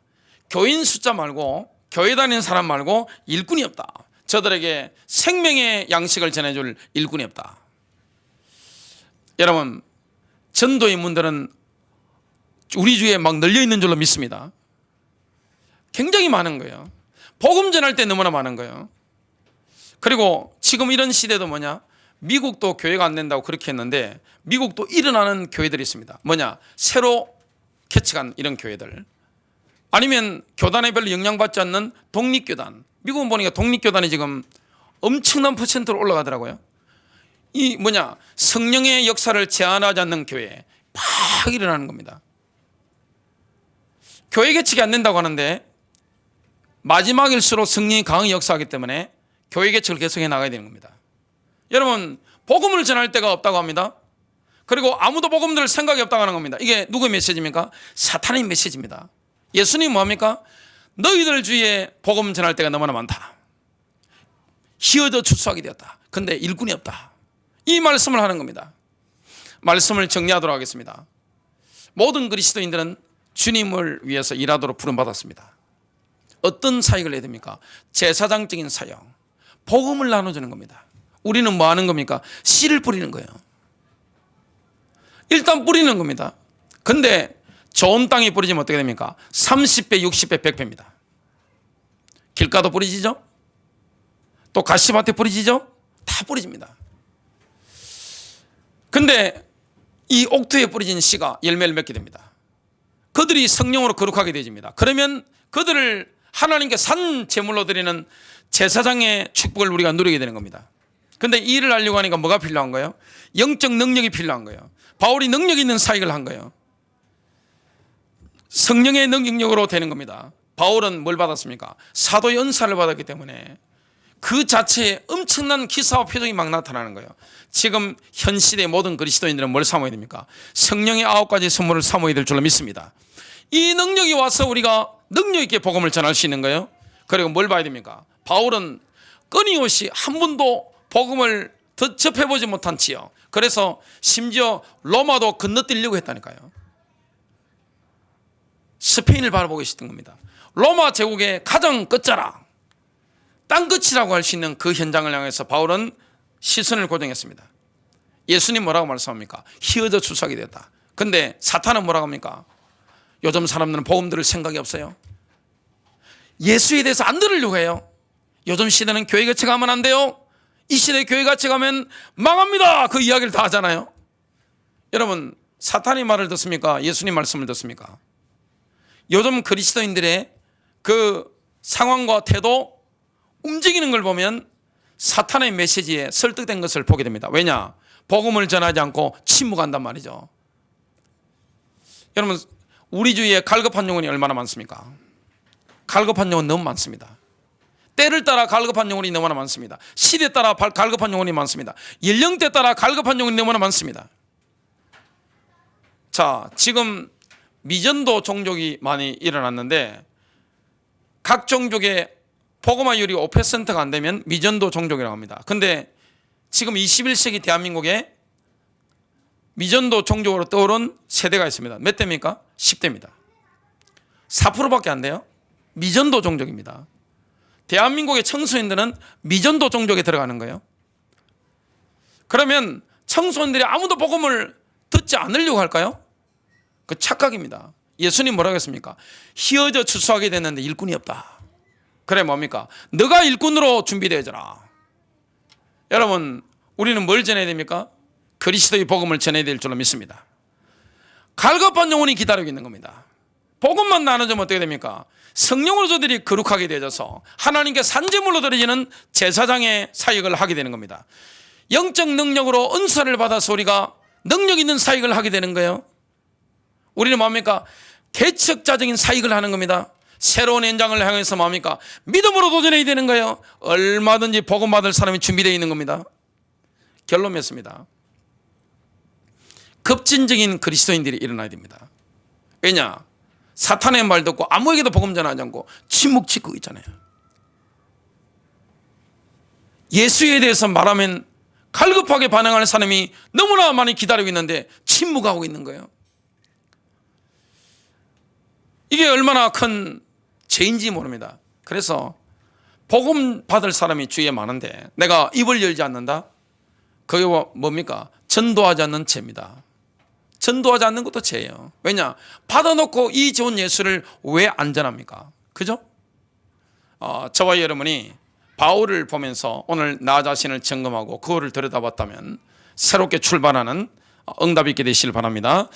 교인 숫자 말고, 교회 다니는 사람 말고 일꾼이 없다. 저들에게 생명의 양식을 전해줄 일꾼이 없다. 여러분, 전도의 문들은 우리 주위에 막 널려 있는 줄로 믿습니다. 굉장히 많은 거예요. 복음 전할 때 너무나 많은 거예요. 그리고 지금 이런 시대도 뭐냐? 미국도 교회가 안 된다고 그렇게 했는데 미국도 일어나는 교회들이 있습니다. 뭐냐? 새로 개척한 이런 교회들. 아니면 교단에 별로 영향받지 않는 독립교단. 미국은 보니까 독립교단이 지금 엄청난 퍼센트로 올라가더라고요. 이 뭐냐? 성령의 역사를 제한하지 않는 교회 막 일어나는 겁니다. 교회 개척이 안 된다고 하는데 마지막일수록 성령이 강하게 역사하기 때문에 교회 개척을 계속해 나가야 되는 겁니다. 여러분, 복음을 전할 데가 없다고 합니다. 그리고 아무도 복음 들을 생각이 없다고 하는 겁니다. 이게 누구의 메시지입니까? 사탄의 메시지입니다. 예수님 뭐합니까? 너희들 주위에 복음 전할 데가 너무나 많다. 휘어져 추수하게 되었다. 근데 일꾼이 없다. 이 말씀을 하는 겁니다. 말씀을 정리하도록 하겠습니다. 모든 그리스도인들은 주님을 위해서 일하도록 부름받았습니다. 어떤 사역을 해야 됩니까? 제사장적인 사역, 복음을 나눠주는 겁니다. 우리는 뭐 하는 겁니까? 씨를 뿌리는 거예요. 일단 뿌리는 겁니다. 근데 좋은 땅에 뿌리지면 어떻게 됩니까? 30배, 60배, 100배입니다. 길가도 뿌리지죠? 또 가시밭에 뿌리지죠? 다 뿌리집니다. 근데 이 옥토에 뿌려진 씨가 열매를 맺게 됩니다. 그들이 성령으로 거룩하게 되집니다. 그러면 그들을 하나님께 산 제물로 드리는 제사장의 축복을 우리가 누리게 되는 겁니다. 근데 이 일을 하려고 하니까 뭐가 필요한 거예요? 영적 능력이 필요한 거예요. 바울이 능력 있는 사역을 한 거예요. 성령의 능력으로 되는 겁니다. 바울은 뭘 받았습니까? 사도의 은사를 받았기 때문에 그 자체에 엄청난 기사와 표적이 막 나타나는 거예요. 지금 현 시대의 모든 그리스도인들은 뭘 사모해야 됩니까? 성령의 9가지 선물을 사모해야 될 줄로 믿습니다. 이 능력이 와서 우리가 능력 있게 복음을 전할 수 있는 거예요. 그리고 뭘 봐야 됩니까? 바울은 끊임없이 한 번도 복음을 더 접해보지 못한 지역, 그래서 심지어 로마도 건너뛰려고 했다니까요. 스페인을 바라보고 있었던 겁니다. 로마 제국의 가장 끝자락, 땅끝이라고 할 수 있는 그 현장을 향해서 바울은 시선을 고정했습니다. 예수님 뭐라고 말씀합니까? 휘어져 추수하게 되었다. 근데 사탄은 뭐라고 합니까? 요즘 사람들은 복음 들을 생각이 없어요. 예수에 대해서 안 들으려고 해요. 요즘 시대는 교회 같이 가면 안 돼요. 이 시대에 교회 같이 가면 망합니다. 그 이야기를 다 하잖아요. 여러분, 사탄의 말을 듣습니까? 예수님 말씀을 듣습니까? 요즘 그리스도인들의 그 상황과 태도, 움직이는 걸 보면 사탄의 메시지에 설득된 것을 보게 됩니다. 왜냐? 복음을 전하지 않고 침묵한단 말이죠. 여러분, 우리 주위에 갈급한 영혼이 얼마나 많습니까? 갈급한 영혼 너무 많습니다. 때를 따라 갈급한 영혼이 너무나 많습니다. 시대에 따라 갈급한 영혼이 많습니다. 연령대 따라 갈급한 영혼이 너무나 많습니다. 자, 지금 미전도 종족이 많이 일어났는데 각 종족의 복음화율이 5%가 안 되면 미전도 종족이라고 합니다. 근데 지금 21세기 대한민국에 미전도 종족으로 떠오른 세대가 있습니다. 몇 대입니까? 10대입니다. 4%밖에 안 돼요. 미전도 종족입니다. 대한민국의 청소년들은 미전도 종족에 들어가는 거예요. 그러면 청소년들이 아무도 복음을 듣지 않으려고 할까요? 그 착각입니다. 예수님 뭐라고 했습니까? 휘어져 추수하게 됐는데 일꾼이 없다. 그래 뭡니까? 너가 일꾼으로 준비되어져라. 여러분, 우리는 뭘 전해야 됩니까? 그리스도의 복음을 전해야 될 줄로 믿습니다. 갈급한 영혼이 기다리고 있는 겁니다. 복음만 나눠주면 어떻게 됩니까? 성령으로 저들이 거룩하게 되어져서 하나님께 산제물로 드려지는 제사장의 사역을 하게 되는 겁니다. 영적 능력으로 은사를 받아서 우리가 능력 있는 사역을 하게 되는 거예요. 우리는 뭡니까? 개척자적인 사역을 하는 겁니다. 새로운 현장을 향해서 뭡니까? 믿음으로 도전해야 되는 거예요. 얼마든지 복음 받을 사람이 준비되어 있는 겁니다. 결론 맺습니다. 급진적인 그리스도인들이 일어나야 됩니다. 왜냐? 사탄의 말 듣고 아무에게도 복음 전하지 않고 침묵 짓고 있잖아요. 예수에 대해서 말하면 갈급하게 반응하는 사람이 너무나 많이 기다리고 있는데 침묵하고 있는 거예요. 이게 얼마나 큰 죄인지 모릅니다. 그래서 복음 받을 사람이 주위에 많은데 내가 입을 열지 않는다? 그게 뭡니까? 전도하지 않는 죄입니다. 전도하지 않는 것도 죄예요. 왜냐? 받아놓고 이 좋은 예수를 왜 안 전합니까? 그죠? 저와 여러분이 바울을 보면서 오늘 나 자신을 점검하고 그거를 들여다봤다면 새롭게 출발하는 응답이 있게 되시길 바랍니다.